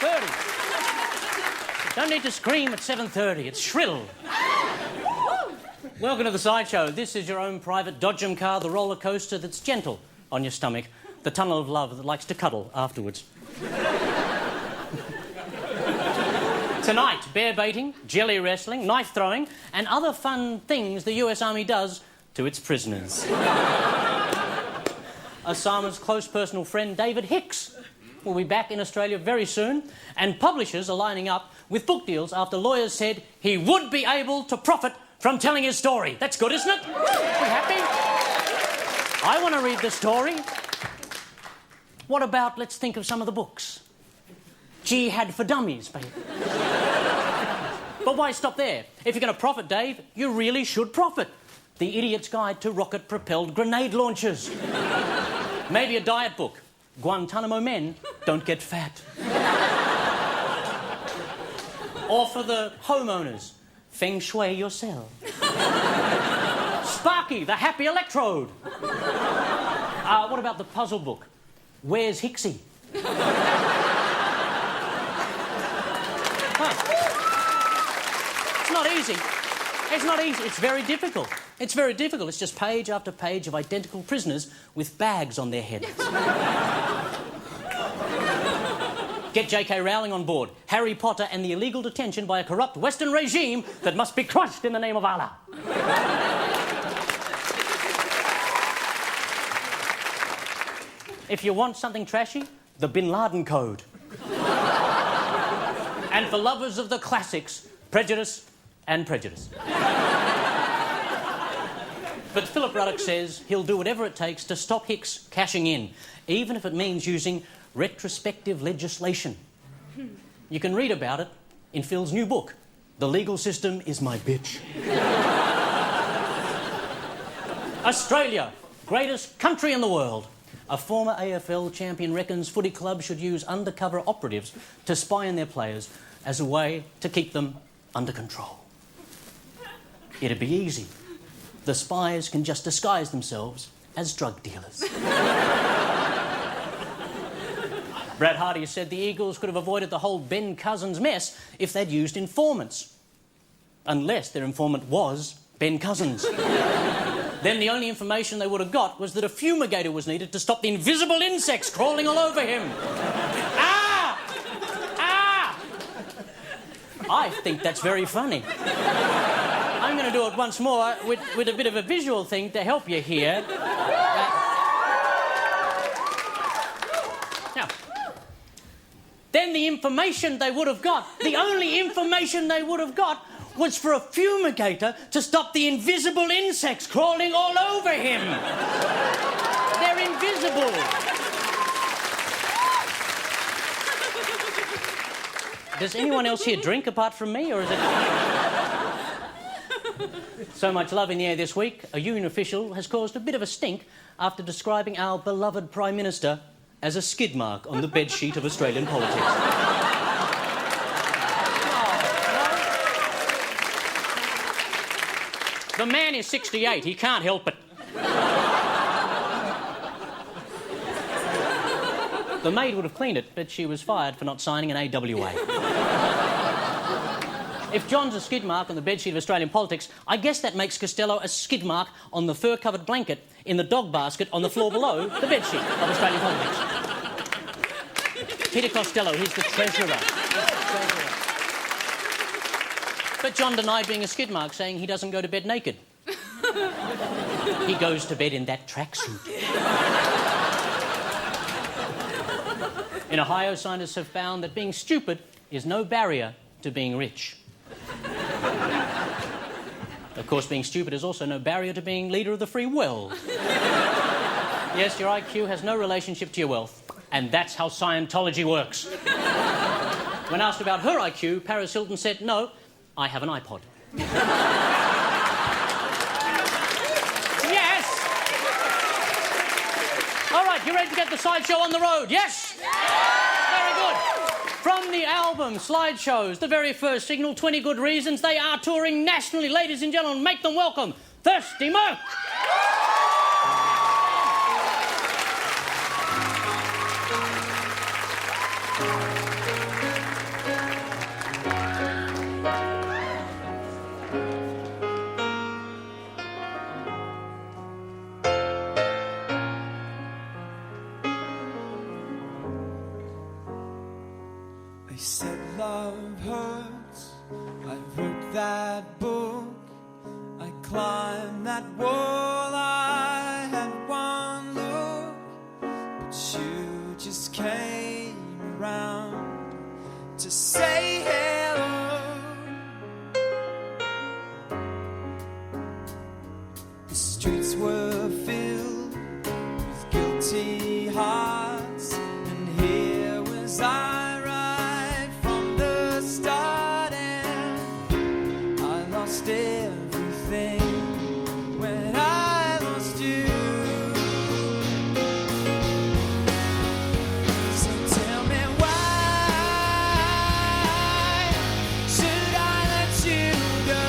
7:30. Don't need to scream at 7:30. It's shrill. Welcome to the Sideshow. This is your own private Dodgem car, the roller coaster that's gentle on your stomach, the tunnel of love that likes to cuddle afterwards. Tonight, bear baiting, jelly wrestling, knife throwing, and other fun things the US Army does to its prisoners. Osama's close personal friend, David Hicks, will be back in Australia very soon, and publishers are lining up with book deals after lawyers said he would be able to profit from telling his story. That's good, isn't it? We happy? I want to read the story. What about, let's think of some of the books. Jihad for Dummies, baby. But why stop there? If you're going to profit, Dave, you really should profit. The Idiot's Guide to Rocket-Propelled Grenade Launchers. Maybe a diet book. Guantanamo Men don't get fat. Or for the homeowners, Feng Shui Yourself. Sparky, the Happy Electrode. What about the puzzle book? Where's Hicksy? It's not easy. It's not easy. It's very difficult. It's very difficult. It's just page after page of identical prisoners with bags on their heads. Get J.K. Rowling on board. Harry Potter and the illegal detention by a corrupt Western regime that must be crushed in the name of Allah. If you want something trashy, the Bin Laden Code. And for lovers of the classics, Prejudice and Prejudice. But Philip Ruddock says he'll do whatever it takes to stop Hicks cashing in, even if it means using retrospective legislation. You can read about it in Phil's new book, The Legal System is My Bitch. Australia, greatest country in the world. A former AFL champion reckons footy clubs should use undercover operatives to spy on their players as a way to keep them under control. It'd be easy. The spies can just disguise themselves as drug dealers. Brad Hardy said the Eagles could have avoided the whole Ben Cousins mess if they'd used informants. Unless their informant was Ben Cousins. Then the only information they would have got was that a fumigator was needed to stop the invisible insects crawling all over him. Ah! Ah! I think that's very funny. I'm going to do it once more with a bit of a visual thing to help you here. Now, then the information they would have got, the only information they would have got was for a fumigator to stop the invisible insects crawling all over him. They're invisible. Does anyone else here drink apart from me, or is it... So much love in the air this week, a union official has caused a bit of a stink after describing our beloved Prime Minister as a skid mark on the bedsheet of Australian politics. The man is 68, he can't help it. The maid would have cleaned it, but she was fired for not signing an AWA. If John's a skid mark on the bedsheet of Australian politics, I guess that makes Costello a skid mark on the fur-covered blanket in the dog basket on the floor below the bedsheet of Australian politics. Peter Costello, he's the treasurer. But John denied being a skid mark, saying he doesn't go to bed naked. He goes to bed in that tracksuit. In Ohio, scientists have found that being stupid is no barrier to being rich. Of course, being stupid is also no barrier to being leader of the free world. Yes, your IQ has no relationship to your wealth, and that's how Scientology works. When asked about her IQ, Paris Hilton said, "No, I have an iPod." Yes! All right, you ready to get the Sideshow on the road? Yes? Very good. From the album Slideshows, the very first single, 20 Good Reasons, they are touring nationally. Ladies and gentlemen, make them welcome Thirsty Merc. said love hurts. I wrote that book. I climbed that wall. I had one look, but you just came around to say hello. The streets were filled with guilty hearts, and here was I right from the start, and I lost everything when I lost you. So tell me, why should I let you go?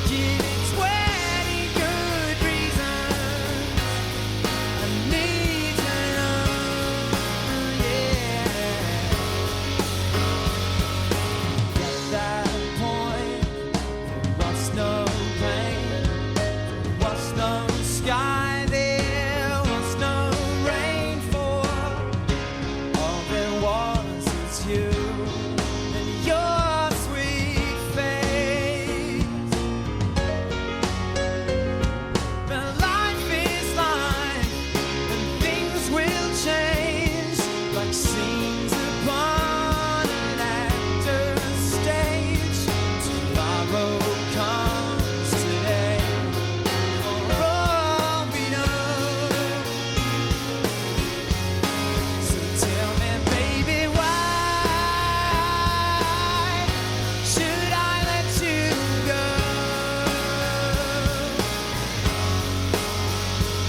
Give me 20 good reasons. I need to know, yeah. At that point, there was no rain, there was no sky, there was no rainfall. All there was you and your sweet face. But life is life, and things will change like scenes upon an actor's stage. Tomorrow comes today, for all we know. So tell me, baby, why should I let you go?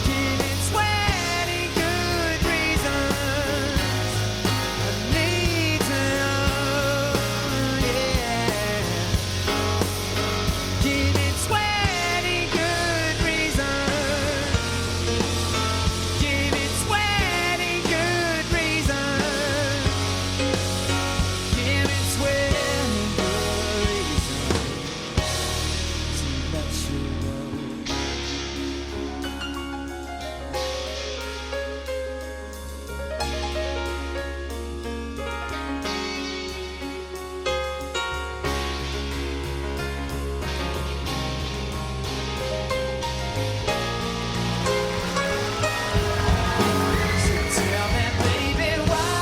Give me 20 good reasons. I need to know, yeah. Give me 20 good reasons. Give me 20 good reasons. Give me 20 good reasons to let you know. So tell me, baby, why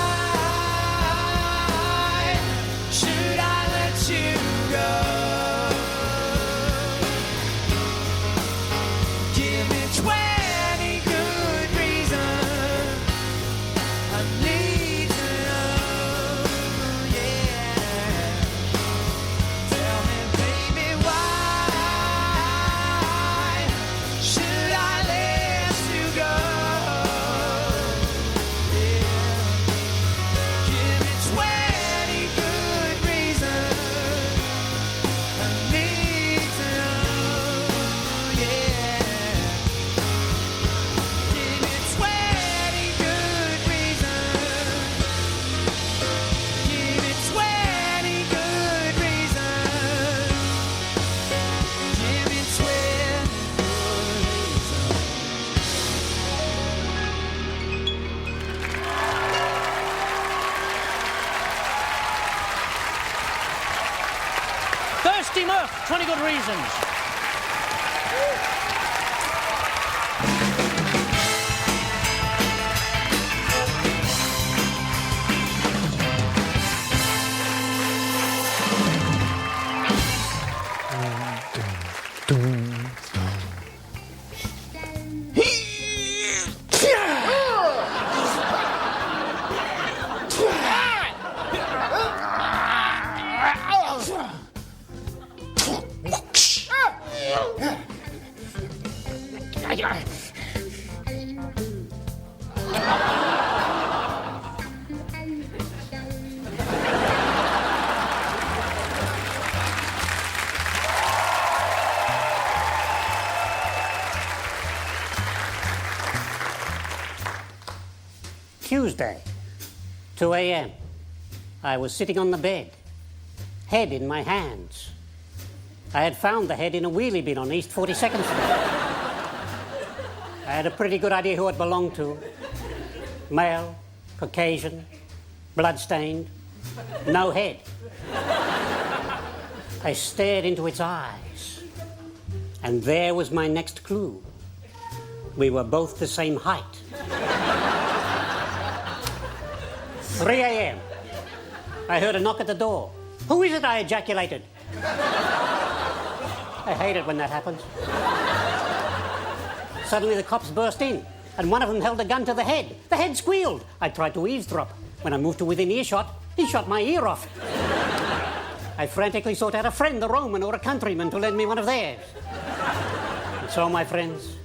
should I let you go? Give me 20 good reasons. I need to know, yeah. Tell me, baby, why should I let you go? Yeah. Give me 20 good reasons. I need to know, yeah. Give me 20 good reasons. Give me 20 good reasons. Give me 20 Thirsty Murph, 20 good reasons. Tuesday, 2 a.m. I was sitting on the bed, head in my hands. I had found the head in a wheelie bin on East 42nd Street. I had a pretty good idea who it belonged to. Male, Caucasian, blood-stained, no head. I stared into its eyes, and there was my next clue. We were both the same height. 3 a.m. I heard a knock at the door. Who is it? I ejaculated. I hate it when that happens. Suddenly the cops burst in, and one of them held a gun to the head. The head squealed. I tried to eavesdrop. When I moved to within earshot, he shot my ear off. I frantically sought out a friend, a Roman or a countryman, to lend me one of theirs. And so, my friends,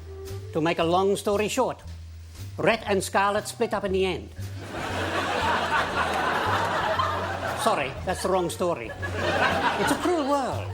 to make a long story short, Rhett and Scarlett split up in the end. Sorry, that's the wrong story. It's a cruel world.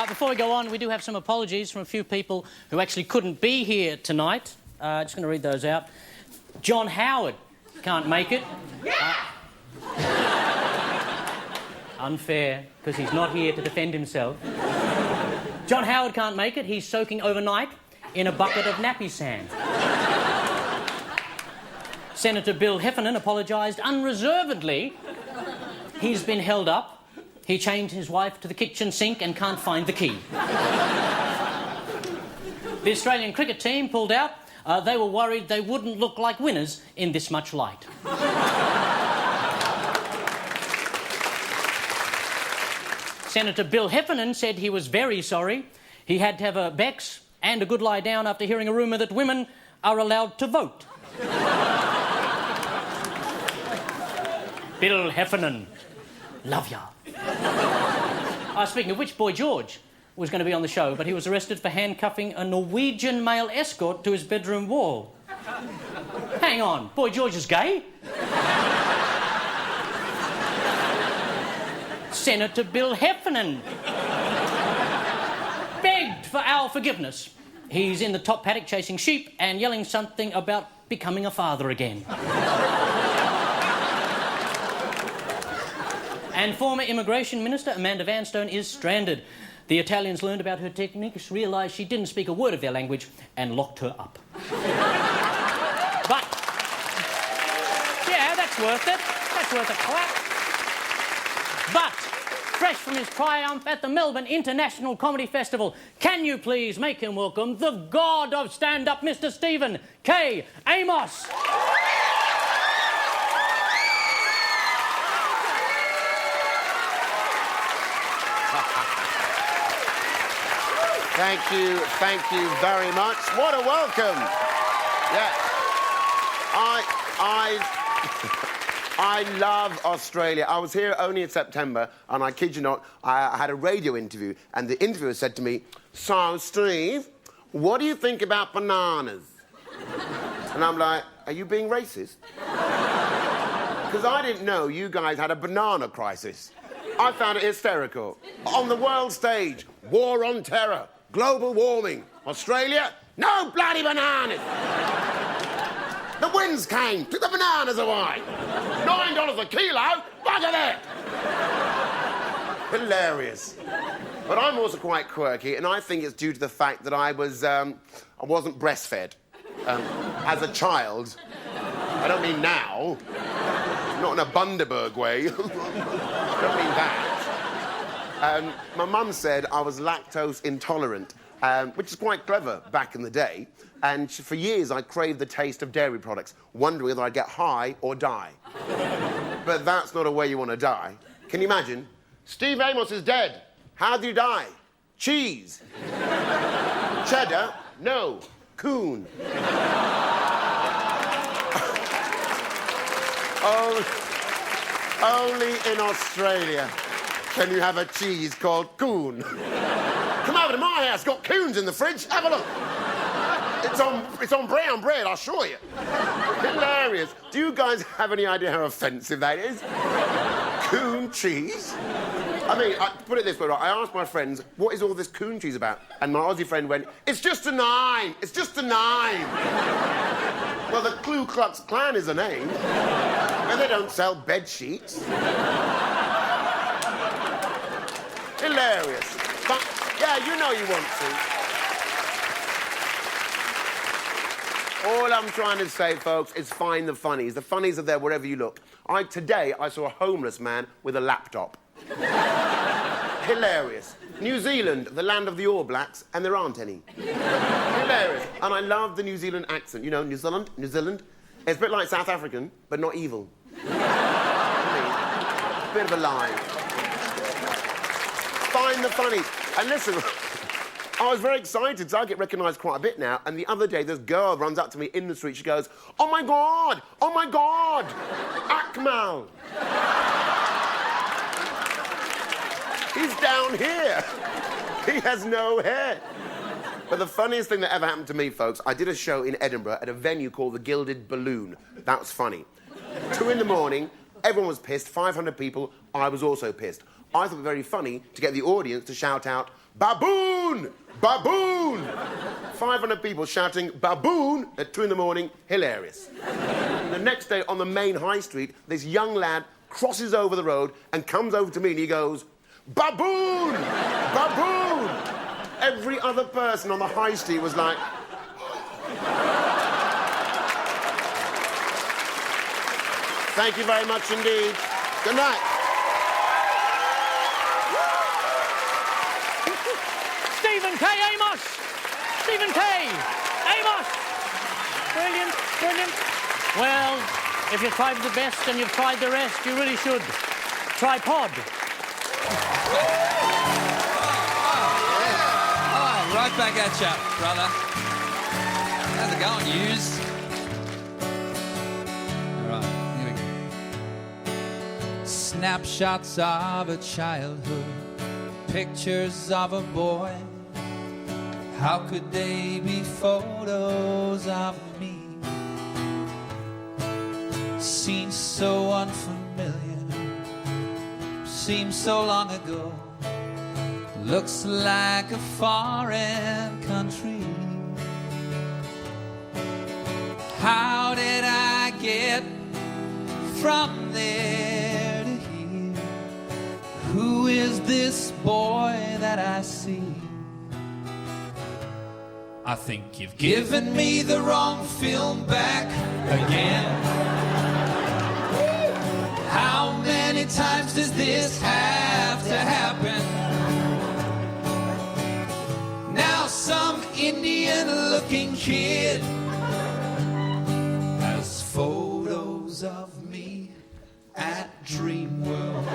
Before we go on, we do have some apologies from a few people who actually couldn't be here tonight. Just going to read those out. John Howard can't make it. Unfair, because he's not here to defend himself. John Howard can't make it. He's soaking overnight in a bucket of nappy sand. Senator Bill Heffernan apologised unreservedly. He's been held up. He chained his wife to the kitchen sink and can't find the key. The Australian cricket team pulled out. They were worried they wouldn't look like winners in this much light. Senator Bill Heffernan said he was very sorry. He had to have a Bex and a good lie down after hearing a rumour that women are allowed to vote. Bill Heffernan, love ya. Speaking of which, Boy George was going to be on the show, but he was arrested for handcuffing a Norwegian male escort to his bedroom wall. Hang on, Boy George is gay? Senator Bill Heffernan begged for our forgiveness. He's in the top paddock chasing sheep and yelling something about becoming a father again. And former Immigration Minister Amanda Vanstone is stranded. The Italians learned about her techniques, realised she didn't speak a word of their language, and locked her up. But, yeah, that's worth it. That's worth a clap. But, fresh from his triumph at the Melbourne International Comedy Festival, can you please make him welcome the god of stand-up, Mr. Stephen K. Amos? Thank you very much. What a welcome. Yeah. I love Australia. I was here only in September, and I kid you not, I had a radio interview, and the interviewer said to me, "So, Steve, what do you think about bananas?" And I'm like, "Are you being racist?" Because I didn't know you guys had a banana crisis. I found it hysterical. On the world stage, war on terror, global warming. Australia, no bloody bananas. The winds came, took the bananas away. $9 a kilo, bugger that. Hilarious. But I'm also quite quirky, and I think it's due to the fact that I wasn't breastfed as a child. I don't mean now. Not in a Bundaberg way. I don't mean that. My mum said I was lactose intolerant, which is quite clever back in the day. And for years, I craved the taste of dairy products, wondering whether I'd get high or die. But that's not a way you want to die. Can you imagine? Steve Amos is dead. How did you die? Cheese. Cheddar? No. Coon. Only in Australia can you have a cheese called coon. Come over to my house, got coons in the fridge. Have a look. It's on brown bread, I'll show you. Hilarious. Do you guys have any idea how offensive that is? Coon cheese? I mean, put it this way, right? I asked my friends, what is all this coon cheese about? And my Aussie friend went, it's just a 9. It's just a 9. Well, the Ku Klux Klan is a name. And they don't sell bed sheets. Hilarious. But, yeah, you know you want to. All I'm trying to say, folks, is find the funnies. The funnies are there wherever you look. Today, I saw a homeless man with a laptop. Hilarious. New Zealand, the land of the All Blacks, and there aren't any. Hilarious. And I love the New Zealand accent. You know, New Zealand. It's a bit like South African, but not evil. Bit of a lie. Find the funny. And listen, I was very excited, so I get recognised quite a bit now. And the other day, this girl runs up to me in the street. She goes, oh, my God! Oh, my God! Akmal! He's down here. He has no hair. But the funniest thing that ever happened to me, folks, I did a show in Edinburgh at a venue called the Gilded Balloon. That was funny. 2 in the morning, everyone was pissed, 500 people, I was also pissed. I thought it was very funny to get the audience to shout out, baboon! Baboon! 500 people shouting baboon at 2 in the morning, hilarious. The next day on the main high street, this young lad crosses over the road and comes over to me and he goes, baboon! Baboon! Every other person on the high street was like... Thank you very much indeed. Good night. Stephen K. Amos! Stephen K. Amos! Brilliant, brilliant. Well, if you've tried the best and you've tried the rest, you really should. Try Pod. Oh, right back at ya, brother. How's it going, yous? All right, here we go. Snapshots of a childhood, pictures of a boy. How could they be photos of me? Seems so unfamiliar, seems so long ago. Looks like a foreign country. How did I get from there to here? Who is this boy that I see? I think you've given me the wrong film back again. How many times does this have to happen? Now some Indian-looking kid has photos of me at Dreamworld.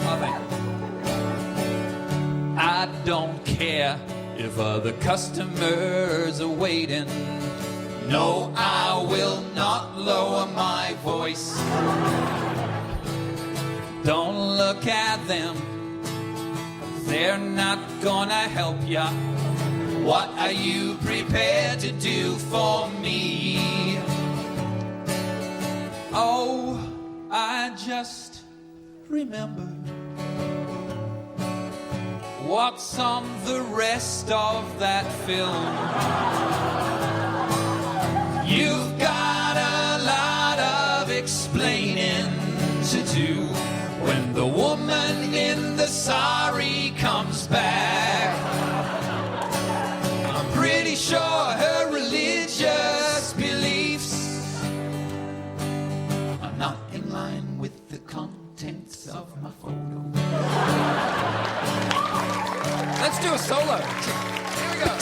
Oh, thank you. I don't care if other customers are waiting. No, I will not lower my voice. Don't look at them. They're not gonna help ya. What are you prepared to do for me? Oh, I just remember what's on the rest of that film. You've got a lot of explaining to do when the woman in the sari comes back. I'm pretty sure her religious beliefs are not in line with the contents of my photo. Let's do a solo. Here we go. I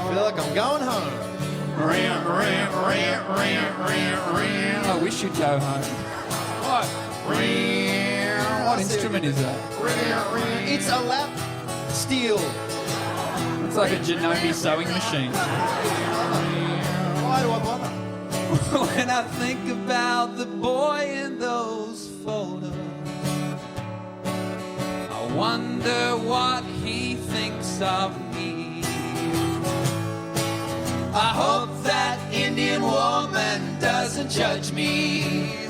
feel like I'm going home. I wish you'd go home. What? What instrument is that? It's a lap steel. It's like a Janome sewing machine. Why do I bother? When I think about the boy in those photos, I wonder what he thinks of me. I hope that Indian woman doesn't judge me.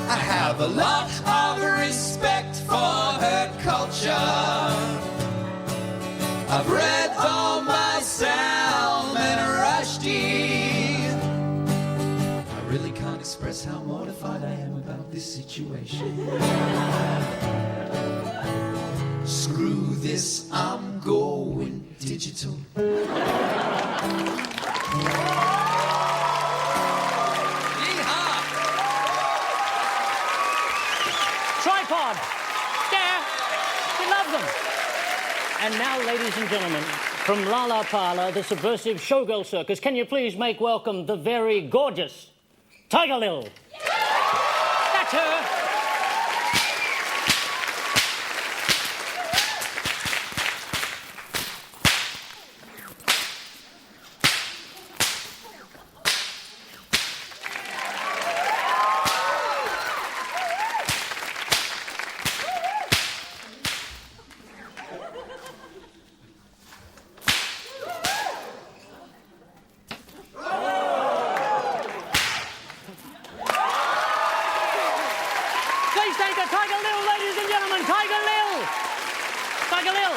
I have a lot of respect for her culture. I've read Omar Salman Rushdie. I really can't express how mortified I am about this situation. Screw this, I'm going digital. Tripod. Yeah, we love them. And now, ladies and gentlemen, from Lala Parla, the subversive showgirl circus, can you please make welcome the very gorgeous Tiger Lil? That's her. Please thank the Tiger Lil, ladies and gentlemen. Tiger Lil. Tiger Lil.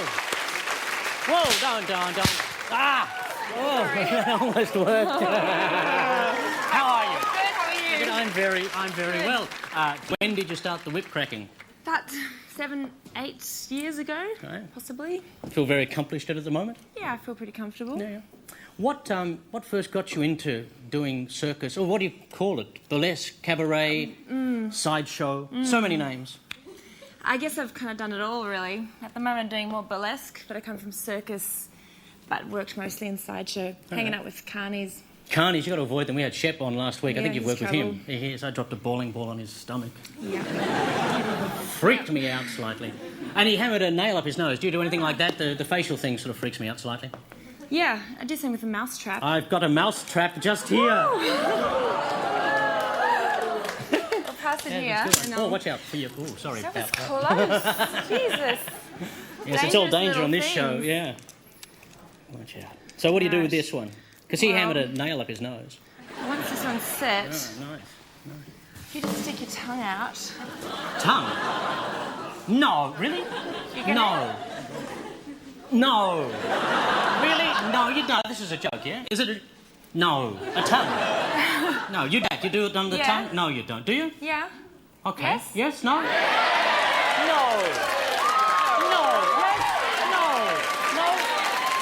Whoa, don't. Ah. Oh, that almost worked. How are you? Good, how are you? Good, I'm very well. When did you start the whip cracking? About 7, 8 years ago, Okay. possibly. Feel very accomplished at the moment? Yeah, I feel pretty comfortable. Yeah. What first got you into doing circus, or what do you call it? Burlesque, cabaret, sideshow, so many names. I guess I've kind of done it all, really. At the moment, I'm doing more burlesque, but I come from circus, but worked mostly in sideshow, hanging out with carnies. Carnies, you've got to avoid them. We had Shep on last week. I Yeah, think you've he's worked with him. trouble. Yes, I dropped a bowling ball on his stomach. Yeah. Freaked me out slightly. And he hammered a nail up his nose. Do you do anything like that? The facial thing sort of freaks me out slightly. Yeah, I did something with a mouse trap. I've got a mouse trap just here. I'll pass it here. That's good. and Oh, I'll- watch out for your... Oh, sorry That about was that. close. Jesus. Yes, it's all Dangerous danger little on this show, things. yeah. Watch out. So what do you do with Right. this one? Because he Well- hammered a nail up his nose. Once this one's set, Oh, nice. you just stick your tongue out. Tongue? No, really? You're gonna- No. No. Really? No, you don't. This is a joke, yeah? Is it a... No. A tongue? No, you don't. You do it on the Yeah. tongue? No, you don't. Do you? Yeah. Okay. Yes? Yes? No? No. No. Yes? No. No.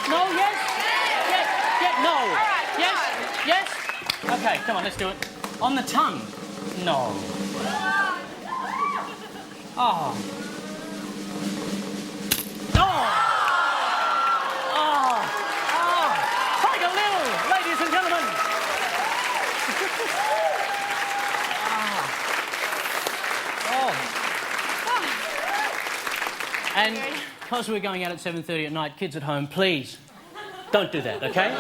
No, yes? Yes. Yes. No. right, come Yes? Yes? Okay, come on, let's do it. On the tongue? No. Oh. Oh! Oh! Oh! Tiger Lil, ladies and gentlemen! Oh. And because we're going out at 7:30 at night, kids at home, please, don't do that, okay?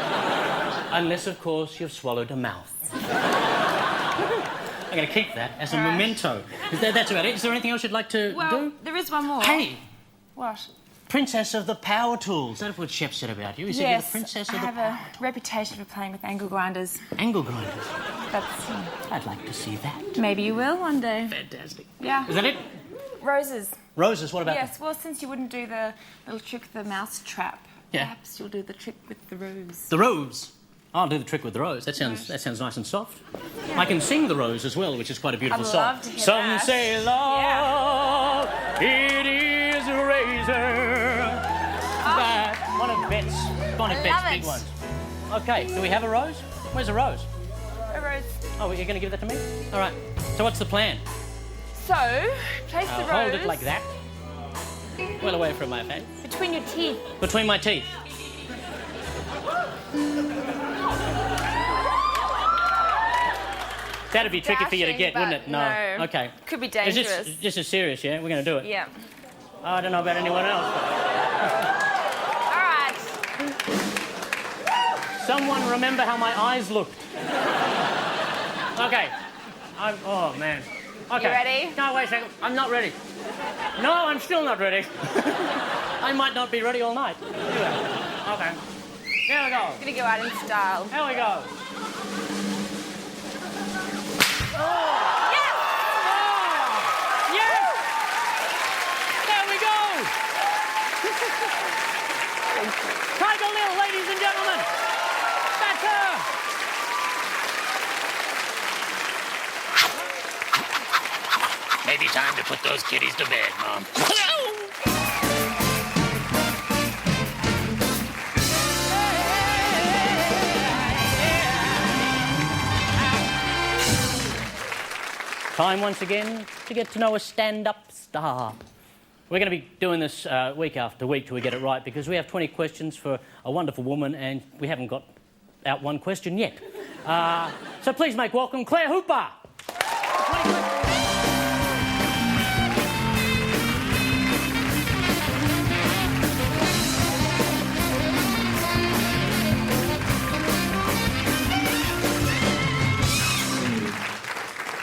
Unless, of course, you've swallowed a mouth. I'm going to keep that as a All right. memento. That's about it. Is there anything else you'd like to Well, do? there is one more. Hey! What? Princess of the Power Tools. That's what Shep said about you. He said you're the Yes, princess I of the have a reputation for playing with angle grinders. angle grinders. That's I'd like to see that. maybe you will one day. Fantastic. Yeah. Is that it? Roses. Roses, what about Yes. Well, since you wouldn't do the little trick with the mouse trap, Yeah. perhaps you'll do the trick with the rose. the rose? I'll do the trick with the rose. That sounds nice and soft. I can sing the rose as well, which is quite a beautiful I'd song. love to hear Some that. say love, it is a razor. That one of Bet's love big it. ones. Okay, do we have a rose? Where's a rose? A rose. Oh, you're going to give that to me? All right. So what's the plan? So, place the I'll rose hold it like that. Well away from my face. between your teeth. Between my teeth. That'd be tricky for you to Dashing, get, wouldn't it? but no. Okay. Could be Is dangerous. this is serious, yeah? We're going to do it. Yeah. I don't know about anyone else. All right. Someone remember how my eyes looked. Okay. Oh, man. Okay. You ready? No, wait a second. I'm not ready. No, I'm still not ready. I might not be ready all night. Okay. Here we go. Gonna go out in style. Here we go. Yes! Yes! There we go! Tiger Lil, ladies and gentlemen. That's her. Maybe time to put those kitties to bed, Mom. Time once again to get to know a stand-up star. We're going to be doing this week after week till we get it right because we have 20 questions for a wonderful woman and we haven't got out one question yet. So please make welcome Claire Hooper.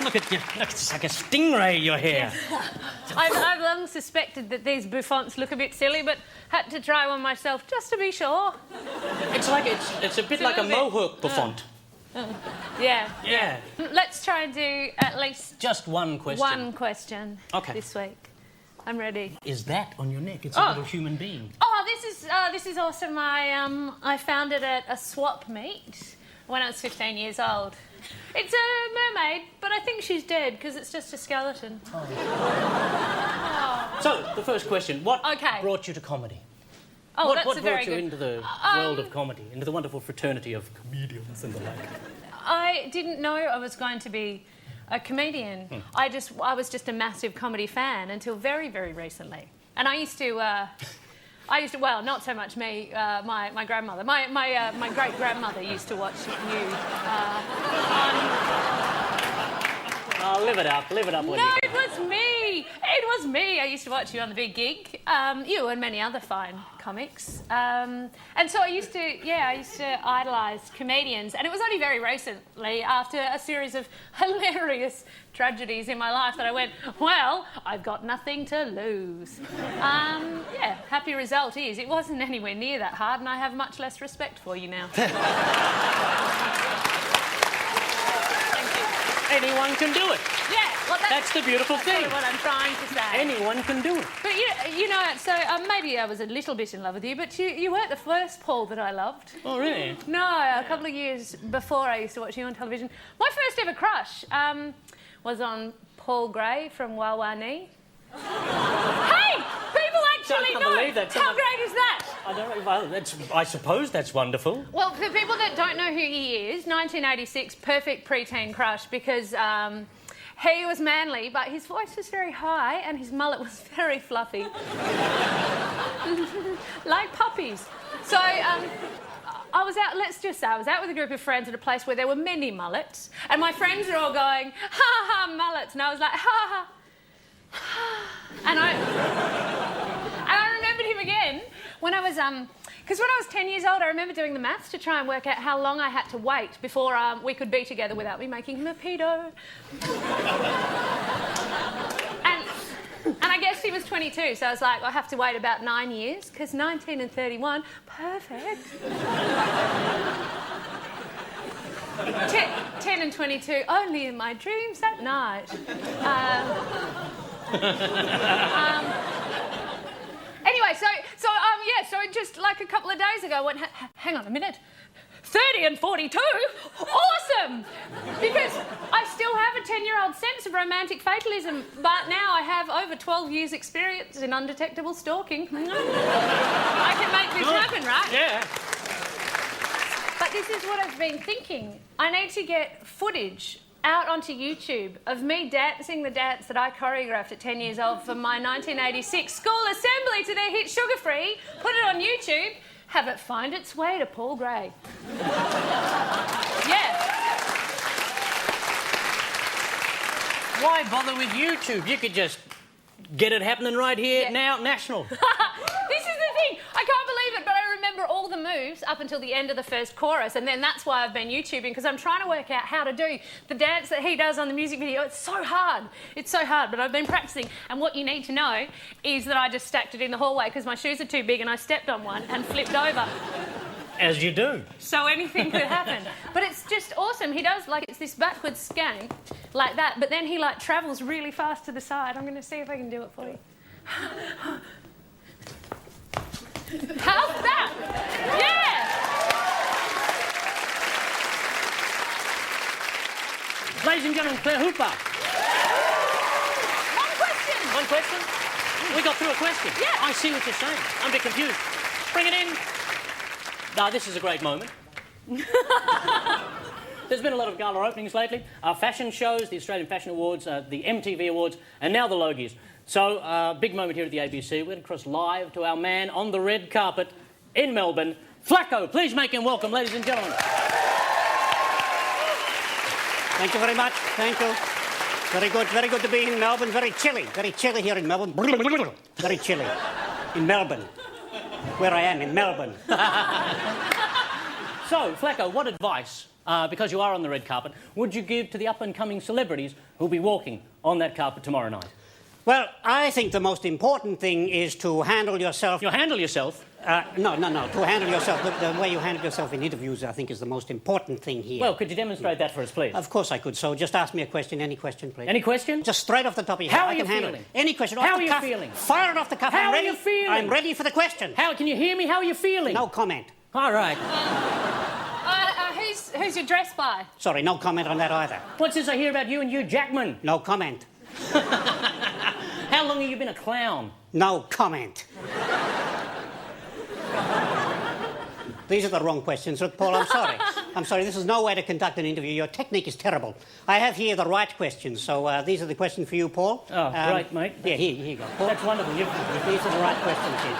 Look at you. Look, it's like a stingray, your hair. I've long suspected that these bouffants look a bit silly, but had to try one myself just to be sure. It's like it's a bit like a mohawk bouffant. Yeah. Yeah. Let's try and do at least Just one question. one question Okay. this week. I'm ready. Is that on your neck? It's a little human being. Oh, this is awesome. I found it at a swap meet when I was 15 years old. It's a mermaid, but I think she's dead because it's just a skeleton. So, the first question. What Okay. brought you to comedy? Oh, what that's what a brought very you good... into the world of comedy, into the wonderful fraternity of comedians and the like? I didn't know I was going to be a comedian. I was just a massive comedy fan until very, very recently. And I used to, well, not so much me, my grandmother. My great grandmother used to watch you Oh, live it up, will No, you? it was me. It was me. I used to watch you on The Big Gig. You and many other fine comics. And so I used to idolise comedians. And it was only very recently, after a series of hilarious tragedies in my life, that I went, well, I've got nothing to lose. Happy result is it wasn't anywhere near that hard, and I have much less respect for you now. Anyone can do it. Yeah, well, That's the beautiful that's thing. sort of what I'm trying to say. Anyone can do it. But you know, so maybe I was a little bit in love with you, but you weren't the first Paul that I loved. Oh, really? No, a couple of years before I used to watch you on television. My first ever crush was on Paul Gray from Wawani. Hey, people actually can't know. believe that. How great is that? I don't know. Well, I suppose that's wonderful. Well, for people that don't know who he is, 1986, perfect preteen crush because he was manly, but his voice was very high and his mullet was very fluffy. Like puppies. So I was out, let's just say, I was out with a group of friends at a place where there were many mullets, and my friends were all going, ha ha, mullets, and I was like, ha ha. And I remembered him again when I was, because when I was 10 years old, I remember doing the maths to try and work out how long I had to wait before we could be together without me making him a pedo. And I guessed he was 22, so I was like, I have to wait about 9 years, because 19 and 31, perfect. 10 and 22, only in my dreams at night. Anyway, so just like a couple of days ago, I went, hang on a minute. 30 and 42? Awesome! Because I still have a 10-year-old sense of romantic fatalism, but now I have over 12 years' experience in undetectable stalking. I can make this happen, right? Yeah. But this is what I've been thinking. I need to get footage out onto YouTube of me dancing the dance that I choreographed at 10 years old for my 1986 school assembly to their hit Sugar Free, put it on YouTube, have it find its way to Paul Gray. Yeah. Why bother with YouTube? You could just get it happening right here, now, national. This is the thing. I can't believe it, but I remember all the moves moves up until the end of the first chorus, and then that's why I've been YouTubing, because I'm trying to work out how to do the dance that he does on the music video. It's so hard. It's so hard, but I've been practicing. And what you need to know is that I just stacked it in the hallway because my shoes are too big and I stepped on one and flipped over. As you do. So anything could happen. But it's just awesome. He does, like, it's this backwards scan, like that, but then he, like, travels really fast to the side. I'm going to see if I can do it for you. How's that? Yeah! Ladies and gentlemen, Claire Hooper. One question. We got through a question. Yeah. I see what you're saying. I'm a bit confused. Bring it in. Now, this is a great moment. There's been a lot of gala openings lately. Fashion shows, the Australian Fashion Awards, the MTV Awards, and now the Logies. So, big moment here at the ABC. We're going to cross live to our man on the red carpet in Melbourne, Flacco. Please make him welcome, ladies and gentlemen. Thank you very much. Thank you. Very good to be in Melbourne. Very chilly here in Melbourne. Very chilly in Melbourne, where I am in Melbourne. So, Flacco, what advice, because you are on the red carpet, would you give to the up-and-coming celebrities who'll be walking on that carpet tomorrow night? Well, I think the most important thing is to handle yourself... You handle yourself? No. To handle yourself, the way you handle yourself in interviews, I think, is the most important thing here. Well, could you demonstrate that for us, please? Of course I could. So just ask me a question, any question, please. Any question? Just straight off the top of your head. How are I can you handle feeling? it. Any question. How off the are you cuff. feeling? Fire it off the cuff. How I'm are ready. you feeling? I'm ready for the question. How can you hear me? How are you feeling? No comment. All right. Who's your dress by? Sorry, no comment on that either. What's this I hear about you and Hugh Jackman? No comment. How long have you been a clown? No comment. These are the wrong questions. Look, Paul, I'm sorry. I'm sorry, this is no way to conduct an interview. Your technique is terrible. I have here the right questions, so these are the questions for you, Paul. Oh, great, mate. Yeah, here you go, Paul. That's wonderful. These are the right questions here.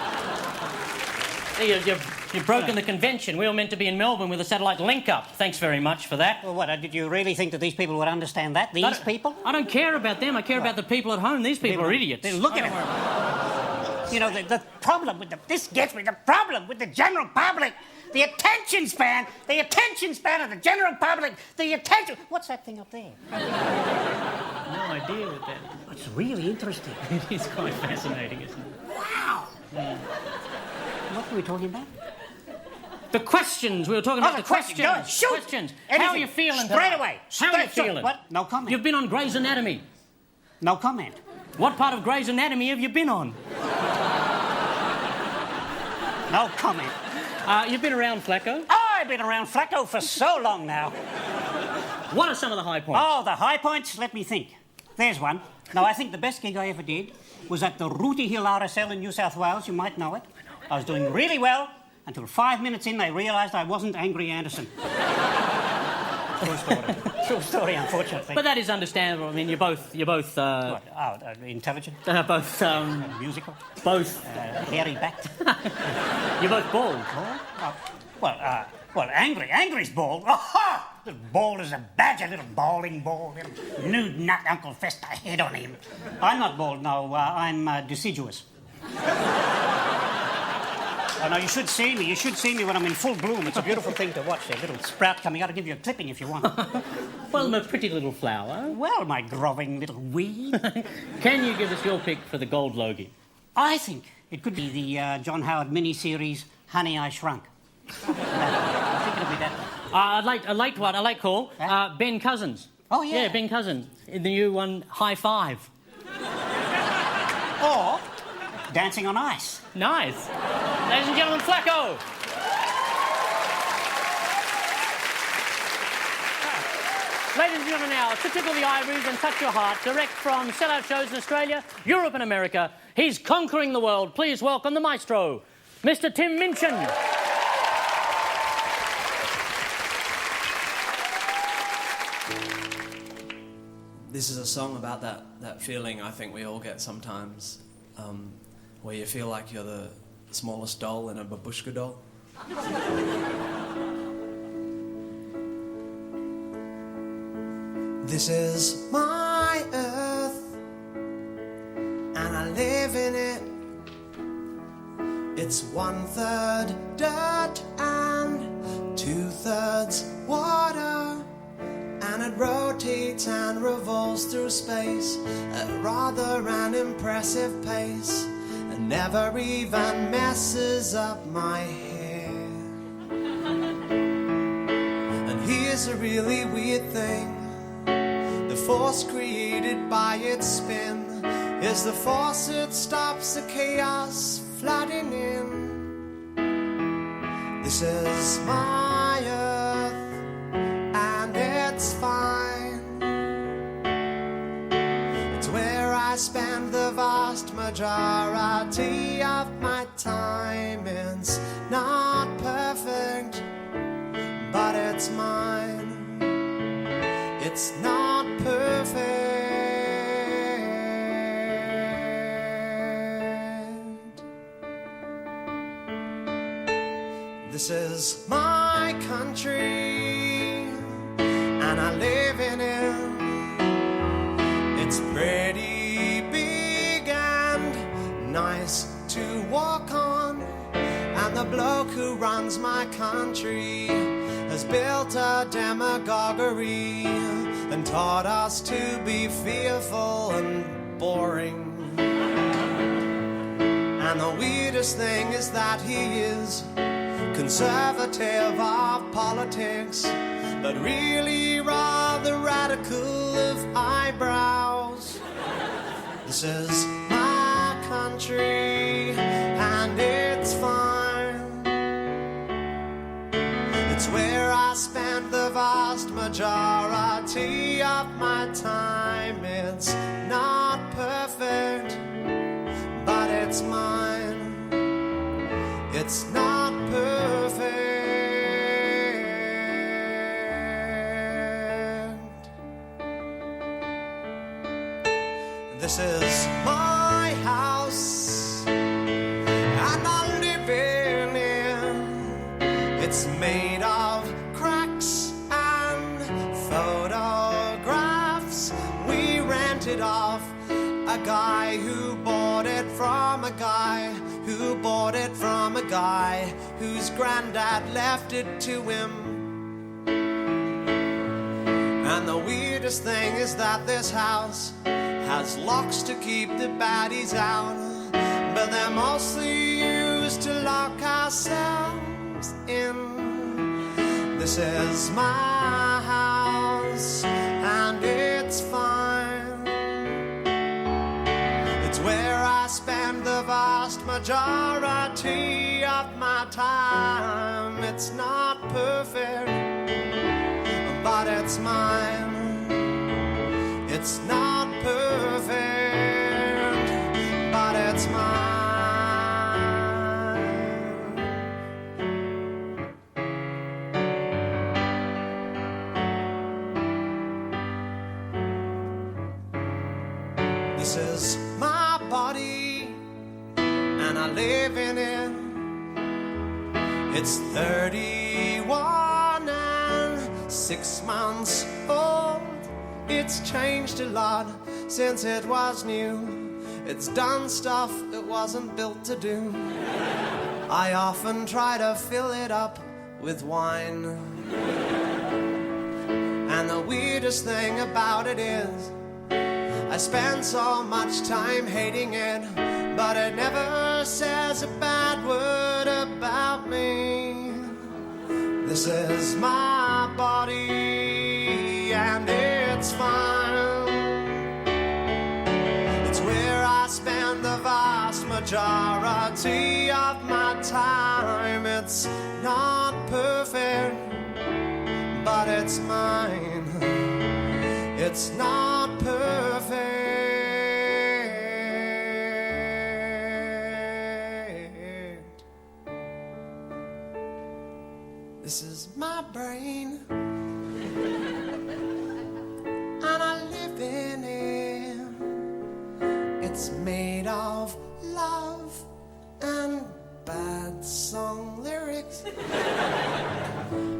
You've broken the convention. We were meant to be in Melbourne with a satellite link-up. Thanks very much for that. Well, what, did you really think that these people would understand that? These people? I don't care about them. I care about the people at home. These people are idiots. Then look at it. You know, the problem with this gets me. The problem with the general public, the attention span of the general public, the attention... What's that thing up there? No idea what that... It's really interesting. It is quite fascinating, isn't it? Wow. Yeah. What were we talking about? The questions. We were talking about the questions. Go, shoot. Questions. Anything. How are you feeling Straight tonight? away. How are you feeling? What? No comment. You've been on Grey's Anatomy. No comment. What part of Grey's Anatomy have you been on? No comment. You've been around Flacco. Oh, I've been around Flacco for so long now. What are some of the high points? Oh, the high points? Let me think. There's one. Now, I think the best gig I ever did was at the Rooty Hill RSL in New South Wales. You might know it. I was doing really well until 5 minutes in they realised I wasn't Angry Anderson. True story. True story, unfortunately. But that is understandable. I mean, you're both. What? Intelligent? Both. Musical? Both. Hairy-backed? You're both bald. Well, Angry's bald. Aha! Little bald as a badger, little balding bald, little nude nut Uncle Fester head on him. I'm not bald, no. I'm deciduous. Oh, no, you should see me. You should see me when I'm in full bloom. It's a beautiful thing to watch. A little sprout coming out. I'll give you a clipping if you want. Well, I'm a pretty little flower. Well, my groving little weed. Can you give us your pick for the gold Logie? I think it could be the John Howard mini-series, Honey, I Shrunk. I think it'll be that one. I like call. Ben Cousins. Oh, yeah. Yeah, Ben Cousins. In the new one, High Five. Or Dancing on Ice. Nice. Ladies and gentlemen, Flacco. Ladies and gentlemen, now, to tickle the ivories and touch your heart, direct from sellout shows in Australia, Europe and America, he's conquering the world. Please welcome the maestro, Mr. Tim Minchin. This is a song about that feeling I think we all get sometimes, where you feel like you're the smallest doll in a babushka doll. This is my earth, and I live in it. It's 1/3 dirt and 2/3 water, and it rotates and revolves through space at rather an impressive pace, and never even messes up my hair. And here's a really weird thing: the force created by its spin is the force that stops the chaos flooding in. This is my earth, and it's fine. It's where I spend the vast majority of my time. It's not perfect, but it's mine. It's not perfect. This is my country, and I live in it. It's pretty big and nice to walk on, and the bloke who runs my country has built a demagoguery and taught us to be fearful and boring. And the weirdest thing is that he is conservative of politics, but really rather radical of eyebrows. This is my country, and it's fine. It's where I spend the vast majority of my time. It's not perfect, but it's mine. It's not perfect. This is my house, and I live in it. It's made of cracks and photographs we rented off a guy who bought it from a guy who bought it from a guy whose granddad left it to him. And the weirdest thing is that this house has locks to keep the baddies out, but they're mostly used to lock ourselves in. This is my house, and it's fine. It's where I spend the vast majority of my time. It's not perfect, but it's mine. It's not perfect, but it's mine. This is my body, and I live in it. It's 31 and 6 months old. It's changed a lot since it was new. It's done stuff it wasn't built to do. I often try to fill it up with wine. And the weirdest thing about it is I spend so much time hating it, but it never says a bad word about me. This is my body, and it's fine. It's where I spend the vast majority of my time. It's not perfect, but it's mine. It's not perfect. This is my brain, and I live in it. It's made of love and bad song lyrics.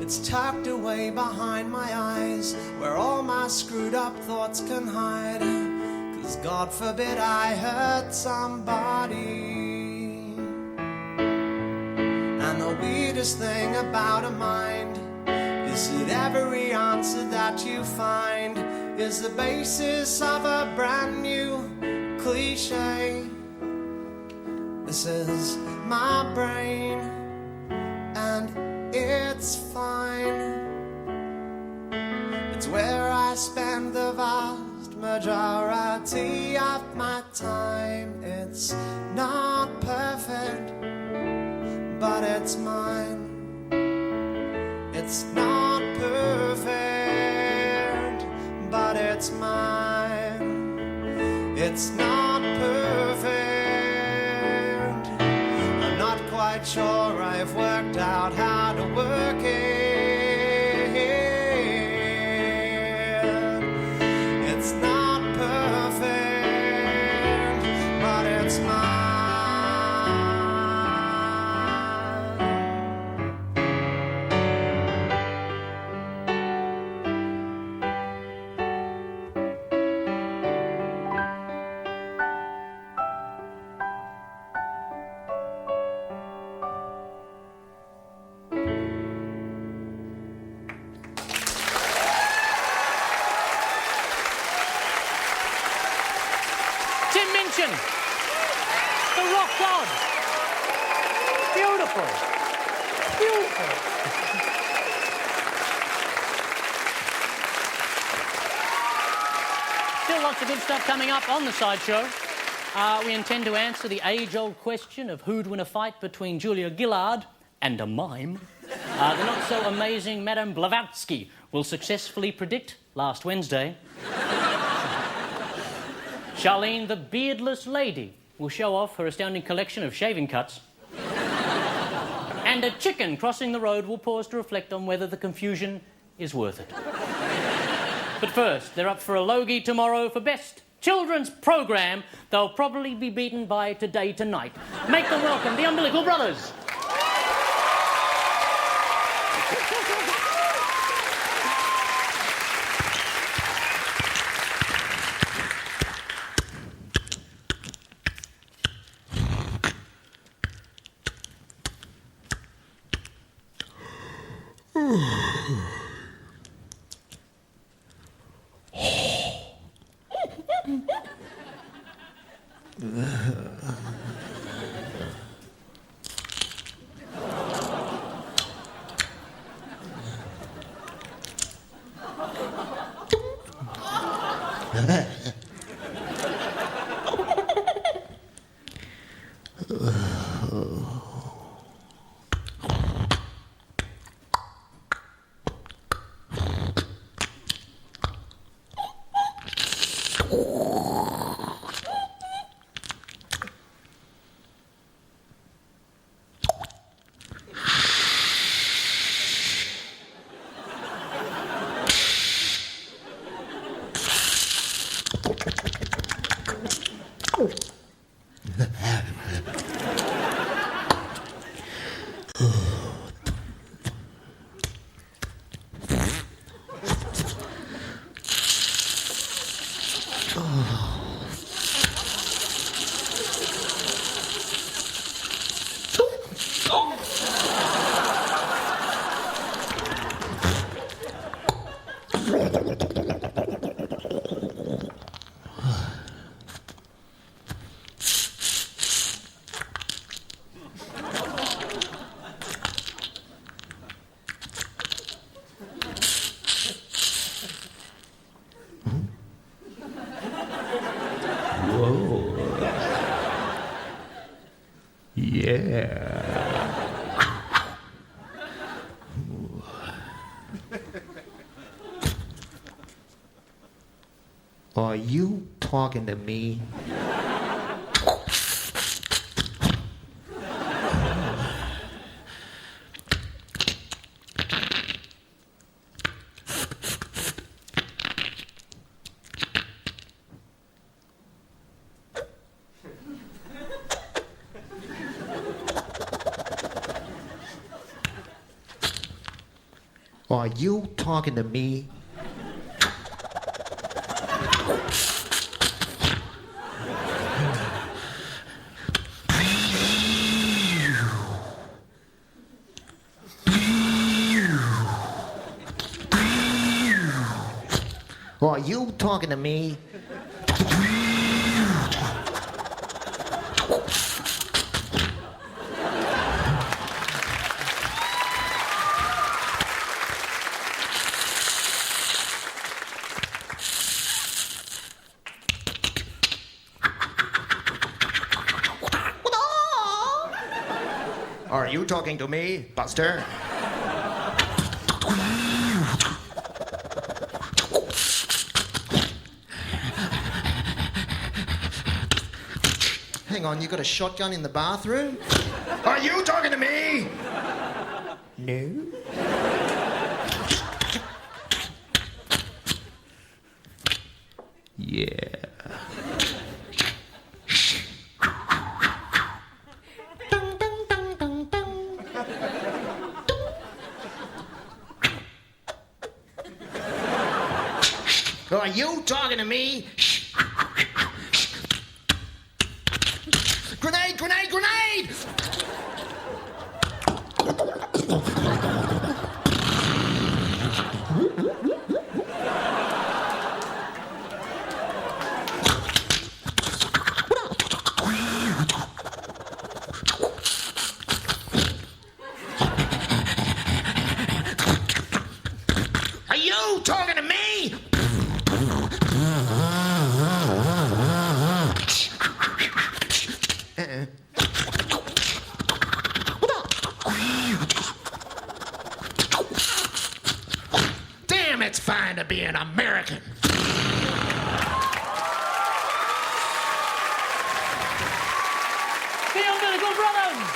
It's tucked away behind my eyes, where all my screwed up thoughts can hide. 'Cause God forbid I hurt somebody. And the weirdest thing about a mind Is it every answer that you find is the basis of a brand new cliche? This is my brain, and it's fine. It's where I spend the vast majority of my time. It's not perfect, but it's mine. It's not perfect, but it's mine. It's not perfect. I'm not quite sure I've worked out how to work it. It's not perfect, but it's mine. Tim Minchin, the rock god. Beautiful. Beautiful. Still lots of good stuff coming up on the sideshow. We intend to answer the age-old question of who'd win a fight between Julia Gillard and a mime. The not-so-amazing Madame Blavatsky will successfully predict last Wednesday. Charlene, the beardless lady, will show off her astounding collection of shaving cuts. And a chicken crossing the road will pause to reflect on whether the confusion is worth it. But first, they're up for a Logie tomorrow for Best Children's Programme. They'll probably be beaten by Today Tonight. Make them welcome the Umbilical Brothers. Are you talking to me? Are you talking to me? Are you talking to me? Are you talking to me, Buster? Hang on, you got a shotgun in the bathroom? Are you talking to me? No. Yeah. Are you talking to me? Grenade, grenade, grenade! Are you talking to me? Damn, it's fine to be an American. Theoretical Brothers!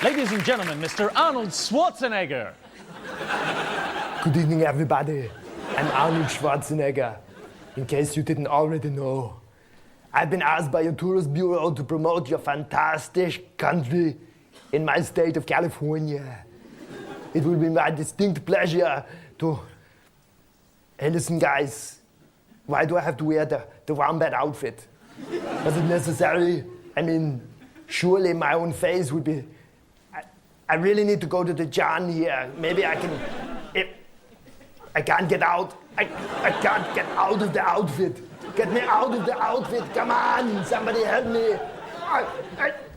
Ladies and gentlemen, Mr. Arnold Schwarzenegger. Good evening, everybody. I'm Arnold Schwarzenegger. In case you didn't already know, I've been asked by your tourist bureau to promote your fantastic country in my state of California. It will be my distinct pleasure to... Hey, listen, guys. Why do I have to wear the wombat outfit? Was it necessary? I mean, surely my own face would be... I really need to go to the John here. Maybe I can... I can't get out. I can't get out of the outfit. Get me out of the outfit. Come on, somebody help me.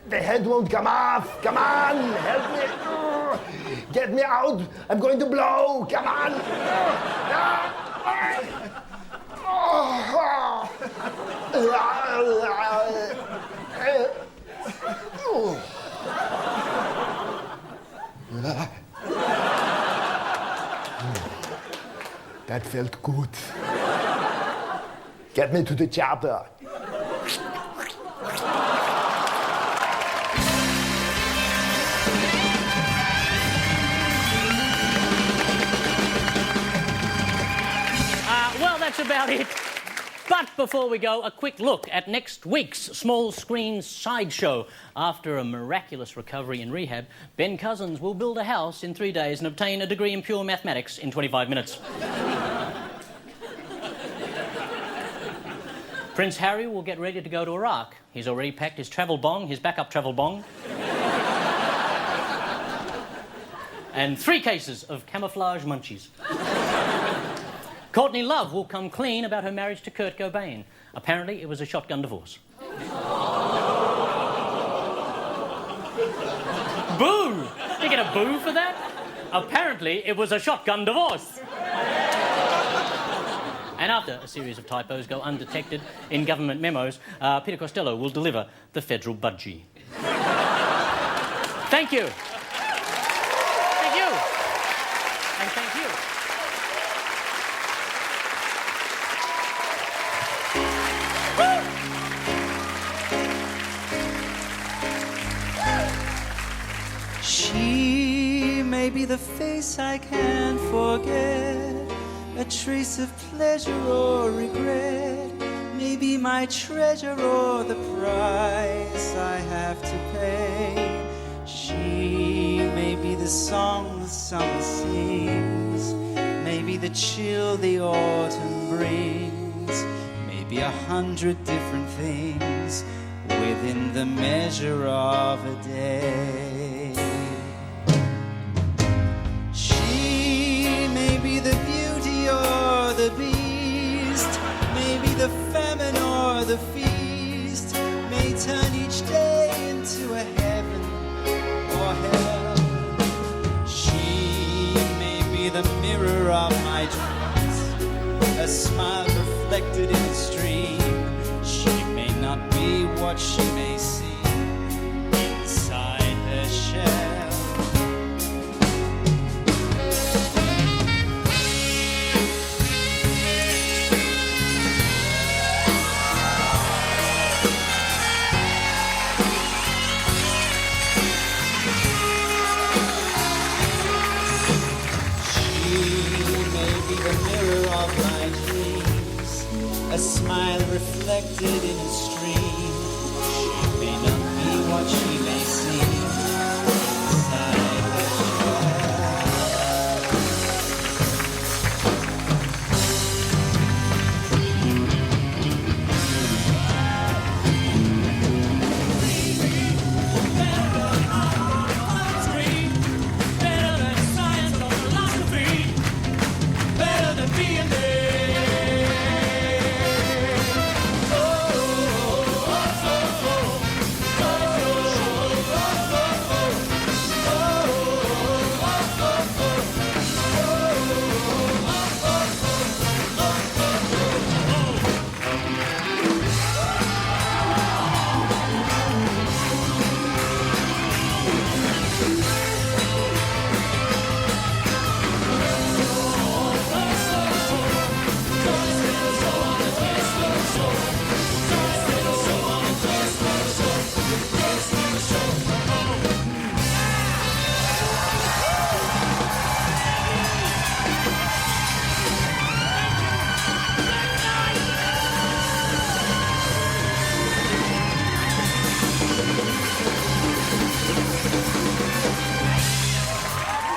The head won't come off. Come on, help me. Get me out. I'm going to blow. Come on. That felt good. Get me to the chopper. Well, that's about it. But before we go, a quick look at next week's small screen sideshow. After a miraculous recovery in rehab, Ben Cousins will build a house in 3 days and obtain a degree in pure mathematics in 25 minutes. Prince Harry will get ready to go to Iraq. He's already packed his travel bong, his backup travel bong, and 3 cases of camouflage munchies. Courtney Love will come clean about her marriage to Kurt Cobain. Apparently, it was a shotgun divorce. Boo! You get a boo for that? Apparently, it was a shotgun divorce. And after a series of typos go undetected in government memos, Peter Costello will deliver the federal budgie. Thank you. Thank you. And thank you. She may be the face I can't forget, a trace of pleasure or regret, maybe my treasure or the price I have to pay. She may be the song the summer sings, maybe the chill the autumn brings, maybe 100 different things within the measure of a day. She may be the beauty or the beast, maybe the famine or the feast, may turn each day into a heaven or hell. She may be the mirror of my dreams, a smile reflected in a stream. She may not be what she may seem inside her shell. A smile reflected in a stream. She may not be what she may seem inside her Better than science or philosophy, better than being there.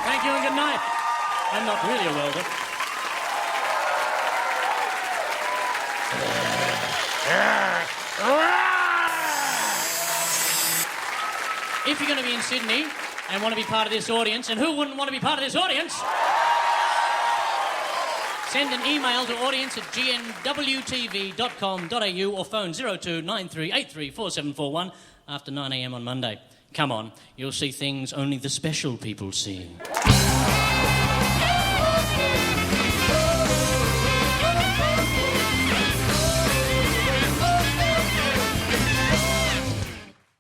Thank you and good night. I'm not really a welder. If you're going to be in Sydney and want to be part of this audience, and who wouldn't want to be part of this audience? Send an email to audience@gnwtv.com.au or phone 0293834741 after 9 a.m. on Monday. Come on, you'll see things only the special people see.